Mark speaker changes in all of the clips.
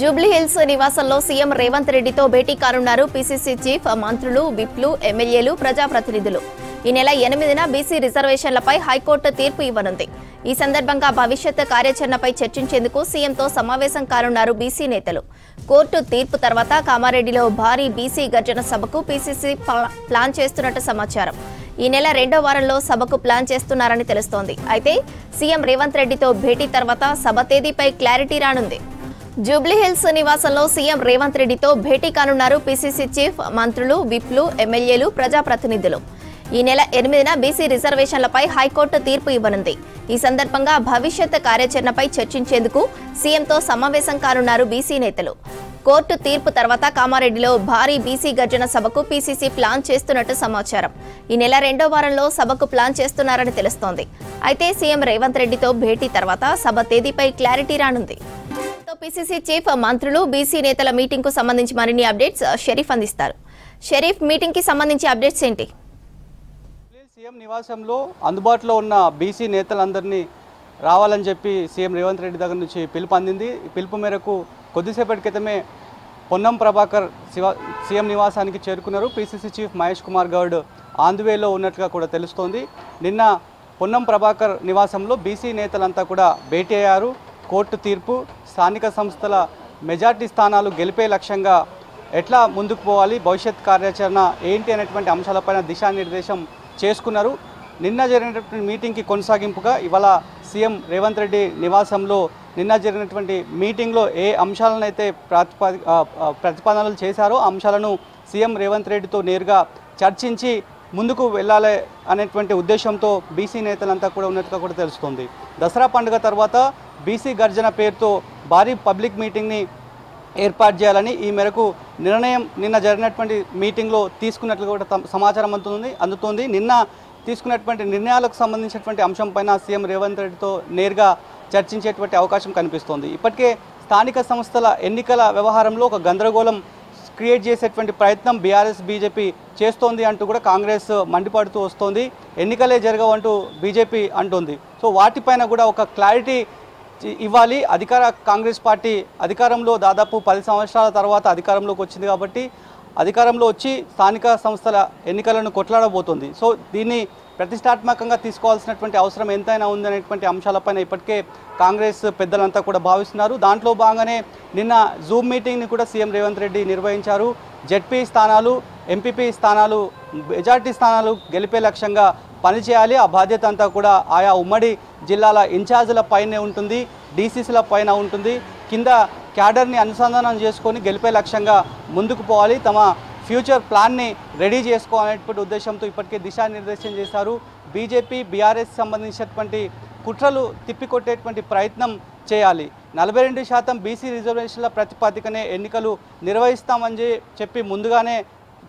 Speaker 1: Jubilee hills నివాసంలో CM Revanth రెడ్డితో భేటీ కానున్నారు పీసీసీ చీఫ్, మంత్రులు, విప్లు, ఎమ్మెల్యేలు, ప్రజాప్రతినిధులు. ఈ నెల 8న బీసీ రిజర్వేషన్లపై హైకోర్టు తీర్పు ఇవ్వనుంది. ఈ సందర్భంగా భవిష్యత్ కార్యాచరణపై చర్చించేందుకు సీఎంతో సమావేశం కానున్నారు బీసీ నేతలు. కోర్టు తీర్పు తర్వాత కామారెడ్డిలో భారీ బీసీ గర్జన సభకు పీసీసీ ప్లాన్ చేస్తున్నట్టు సమాచారం. ఈ నెల 2వ వారంలో సభకు ప్లాన్ చేస్తున్నారని తెలుస్తోంది. అయితే సీఎం రేవంత్ రెడ్డితో భేటీ తర్వాత సభ తేదీపై క్లారిటీ రానుంది. జూబ్లీ హిల్స్ నివాసంలో సీఎం రేవంత్ రెడ్డితో భేటీ కానున్నారు పీసీసీ చీఫ్, మంత్రులు, విప్లు, ఎమ్మెల్యేలు, ప్రజాప్రతినిధులు. ఈ నెల 8న బీసీ రిజర్వేషన్లపై హైకోర్టు తీర్పు ఇవ్వనుంది. ఈ సందర్భంగా భవిష్యత్ కార్యాచరణపై చర్చించేందుకు సీఎంతో సమావేశం కానున్నారు బీసీ నేతలు. కోర్టు తీర్పు తర్వాత కామారెడ్డిలో భారీ బీసీ గర్జన సభకు పీసీసీ ప్లాన్ చేస్తున్నట్టు సమాచారం. ఈ నెల 2వ వారంలో సభకు ప్లాన్ చేస్తున్నారని తెలుస్తోంది. అయితే సీఎం రేవంత్ రెడ్డితో భేటీ తర్వాత సభ తేదీపై క్లారిటీ రానుంది. పీసీసీ చీఫ్, మంత్రులు, బీసీ నేతల మీటింగ్ కు సంబంధించి మరిన్ని అప్డేట్స్ షరీఫ్ అందిస్తారు. షరీఫ్, మీటింగ్ కి సంబంధించి అప్డేట్స్ ఏంటి?
Speaker 2: సీఎం నివాసంలో అందుబాటులో ఉన్న బీసీ నేతలందరినీ రావాలని చెప్పి సీఎం రేవంత్ రెడ్డి దగ్గర నుంచి పిలుపు అందింది. పిలుపు మేరకు కొద్దిసేపటి క్రితమే పొన్నం ప్రభాకర్ సీఎం నివాసానికి చేరుకున్నారు. పీసీసీ చీఫ్ మహేష్ కుమార్ గౌడ్ ఆంధ్వేలో ఉన్నట్లుగా కూడా తెలుస్తోంది. నిన్న పొన్నం ప్రభాకర్ నివాసంలో బీసీ నేతలంతా కూడా భేటీ అయ్యారు. కోర్టు తీర్పు, స్థానిక సంస్థల మెజార్టీ స్థానాలు గెలిపే లక్ష్యంగా ఎట్లా ముందుకు పోవాలి, భవిష్యత్ కార్యాచరణ ఏంటి అనేటువంటి అంశాలపైన దిశానిర్దేశం చేసుకున్నారు. నిన్న జరిగినటువంటి మీటింగ్కి కొనసాగింపుగా ఇవాళ సీఎం రేవంత్ రెడ్డి నివాసంలో నిన్న జరిగినటువంటి మీటింగ్లో ఏ అంశాలనైతే ప్రతిపాదనలు చేశారో ఆ అంశాలను సీఎం రేవంత్ రెడ్డితో నేరుగా చర్చించి ముందుకు వెళ్ళాలి అనేటువంటి ఉద్దేశంతో బీసీ నేతలంతా కూడా ఉన్నట్టుగా కూడా తెలుస్తుంది. దసరా పండుగ తర్వాత బీసీ గర్జన పేరుతో భారీ పబ్లిక్ మీటింగ్ని ఏర్పాటు చేయాలని ఈ మేరకు నిర్ణయం నిన్న జరిగినటువంటి మీటింగ్లో తీసుకున్నట్లు కూడా సమాచారం అందుతోంది. నిన్న తీసుకున్నటువంటి నిర్ణయాలకు సంబంధించినటువంటి అంశంపైన సీఎం రేవంత్ రెడ్డితో నేరుగా చర్చించేటువంటి అవకాశం కనిపిస్తోంది. ఇప్పటికే స్థానిక సంస్థల ఎన్నికల వ్యవహారంలో ఒక గందరగోళం క్రియేట్ చేసేటువంటి ప్రయత్నం బీఆర్ఎస్, బీజేపీ చేస్తోంది అంటూ కూడా కాంగ్రెస్ మండిపడుతూ వస్తోంది. ఎన్నికలే జరగవంటూ బీజేపీ అంటోంది. సో వాటిపైన కూడా ఒక క్లారిటీ ఇవ్వాలి. కాంగ్రెస్ పార్టీ అధికారంలో దాదాపు 10 సంవత్సరాల తర్వాత అధికారంలోకి వచ్చింది కాబట్టి అధికారంలో వచ్చి స్థానిక సంస్థల ఎన్నికలను కొట్లాడబోతుంది. సో దీన్ని ప్రతిష్టాత్మకంగా తీసుకోవాల్సినటువంటి అవసరం ఎంతైనా ఉందనేటువంటి అంశాలపైన ఇప్పటికే కాంగ్రెస్ పెద్దలంతా కూడా భావిస్తున్నారు. దాంట్లో భాగంగానే నిన్న జూమ్ మీటింగ్ని కూడా సీఎం రేవంత్ రెడ్డి నిర్వహించారు. జెడ్పీ స్థానాలు, ఎంపీపీ స్థానాలు, మెజార్టీ స్థానాలు గెలిపే లక్ష్యంగా పనిచేయాలి. ఆ బాధ్యత అంతా కూడా ఆయా ఉమ్మడి జిల్లాల ఇన్ఛార్జీల పైనే ఉంటుంది, డీసీసీల పైన ఉంటుంది. కింద క్యాడర్ని అనుసంధానం చేసుకొని గెలిపే లక్ష్యంగా ముందుకు పోవాలి. తమ ఫ్యూచర్ ప్లాన్ని రెడీ చేసుకోవాలనేటువంటి ఉద్దేశంతో ఇప్పటికే దిశానిర్దేశం చేశారు. బీజేపీ, బీఆర్ఎస్ సంబంధించినటువంటి కుట్రలు తిప్పికొట్టేటువంటి ప్రయత్నం చేయాలి. 42% బీసీ రిజర్వేషన్ల ప్రతిపాదికనే ఎన్నికలు నిర్వహిస్తామని చెప్పి ముందుగానే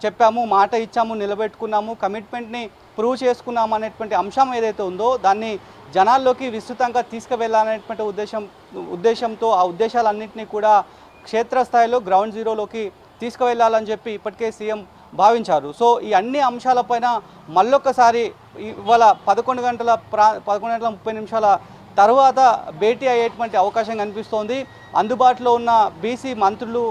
Speaker 2: చెప్పాము, మాట ఇచ్చాము, నిలబెట్టుకున్నాము, కమిట్మెంట్ని ప్రూవ్ చేసుకున్నాము అనేటువంటి అంశం ఏదైతే ఉందో దాన్ని జనాల్లోకి విస్తృతంగా తీసుకువెళ్ళాలనేటువంటి ఉద్దేశంతో ఆ ఉద్దేశాలన్నింటినీ కూడా క్షేత్రస్థాయిలో గ్రౌండ్ జీరోలోకి తీసుకువెళ్ళాలని చెప్పి ఇప్పటికే సీఎం భావించారు. సో ఈ అన్ని అంశాలపైన మళ్ళొక్కసారి ఇవాళ 11:30 తర్వాత భేటీ అయ్యేటువంటి అవకాశం కనిపిస్తోంది. అందుబాటులో ఉన్న బీసీ మంత్రులు,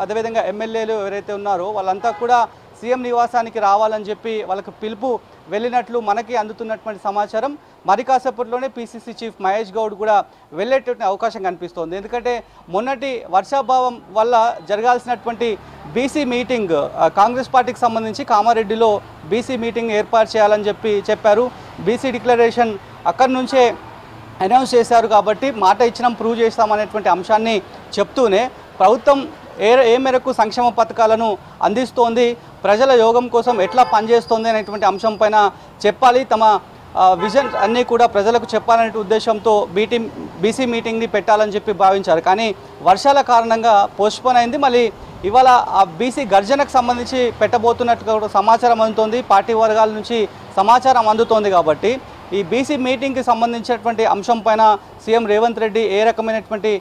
Speaker 2: అదేవిధంగా ఎమ్మెల్యేలు ఎవరైతే ఉన్నారో వాళ్ళంతా కూడా సీఎం నివాసానికి రావాలని చెప్పి వాళ్ళకు పిలుపు వెళ్ళినట్లు మనకి అందుతున్నటువంటి సమాచారం. మరి కాసేపట్లోనే పీసీసీ చీఫ్ మహేష్ గౌడ్ కూడా వెళ్ళేటువంటి అవకాశం కనిపిస్తోంది. ఎందుకంటే మొన్నటి వర్షాభావం వల్ల జరగాల్సినటువంటి బీసీ మీటింగ్ కాంగ్రెస్ పార్టీకి సంబంధించి కామారెడ్డిలో బీసీ మీటింగ్ ఏర్పాటు చేయాలని చెప్పారు. బీసీ డిక్లరేషన్ అక్కడి నుంచే అనౌన్స్ చేశారు కాబట్టి మాట ఇచ్చినాం, ప్రూవ్ చేస్తామనేటువంటి అంశాన్ని చెప్తూనే ప్రభుత్వం ఏ మేరకు సంక్షేమ పథకాలను అందిస్తోంది, ప్రజల యోగం కోసం ఎట్లా పనిచేస్తోంది అనేటువంటి అంశం పైన చెప్పాలి. తమ విజన్ అన్నీ కూడా ప్రజలకు చెప్పాలనే ఉద్దేశంతో బీసీ మీటింగ్ని పెట్టాలని చెప్పి భావించారు. కానీ వర్షాల కారణంగా పోస్ట్పోన్ అయింది. మళ్ళీ ఇవాళ ఆ బీసీ గర్జనకు సంబంధించి పెట్టబోతున్నట్టుగా కూడా సమాచారం అందుతోంది. పార్టీ వర్గాల నుంచి సమాచారం అందుతోంది. కాబట్టి ఈ బీసీ మీటింగ్కి సంబంధించినటువంటి అంశం పైన సీఎం రేవంత్ రెడ్డి ఏ రకమైనటువంటి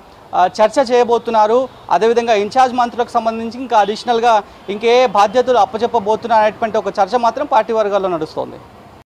Speaker 2: చర్చ చేయబోతున్నారు, అదేవిధంగా ఇన్ఛార్జ్ మంత్రులకు సంబంధించి ఇంకా అడిషనల్గా ఇంకే బాధ్యతలు అప్పచెప్పబోతున్నారు అనేటువంటి ఒక చర్చ మాత్రం పార్టీ వర్గాల్లో నడుస్తోంది.